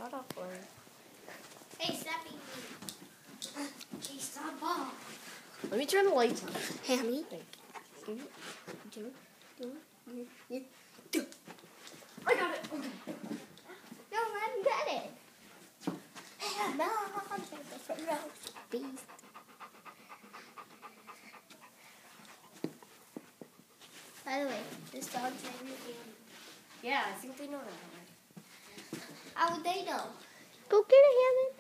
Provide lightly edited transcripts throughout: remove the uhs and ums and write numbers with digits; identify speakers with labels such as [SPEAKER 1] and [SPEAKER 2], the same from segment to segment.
[SPEAKER 1] Shut up, Larry.
[SPEAKER 2] Hey, stop eating me. Hey, stop ball.
[SPEAKER 1] Let me turn the lights on.
[SPEAKER 2] Hammy.
[SPEAKER 1] I got it. Okay.
[SPEAKER 2] No, let him get it. Hey, no, beast. By the way, this dog's name is Hammy.
[SPEAKER 1] Yeah, I think they know that already.
[SPEAKER 2] How would they know?
[SPEAKER 3] Go get it, Hammond.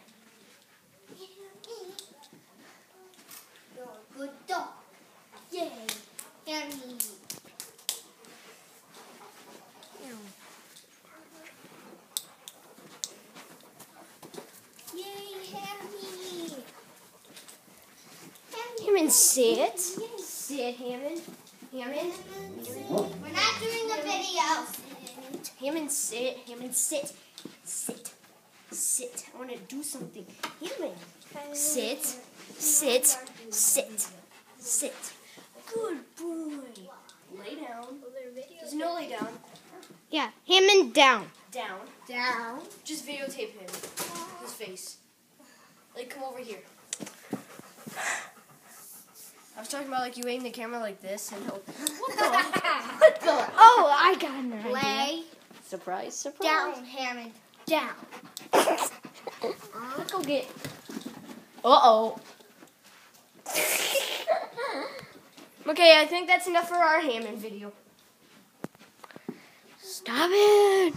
[SPEAKER 2] You're a good dog. Yay, Hammy. Yay, Hammy.
[SPEAKER 1] Hammond, sit. Sit, Hammond. Hammond.
[SPEAKER 2] We're not doing a video.
[SPEAKER 1] Hammond, sit. Hammond, sit. Sit. Sit. I want to do something. Hammond. Sit. Sit. Sit. Sit. Good boy. Lay down. There's no lay down.
[SPEAKER 3] Yeah, Hammond down.
[SPEAKER 1] Down.
[SPEAKER 2] Down.
[SPEAKER 1] Just videotape him. His face. Like, come over here. I was talking about, like, you aim the camera like this and he'll... What the? What the?
[SPEAKER 3] Oh, I got an idea.
[SPEAKER 2] Lay
[SPEAKER 1] Surprise, surprise.
[SPEAKER 2] down, Hammond. Down.
[SPEAKER 1] Let's go get... Uh-oh. Okay, I think that's enough for our Hammond video.
[SPEAKER 3] Stop it.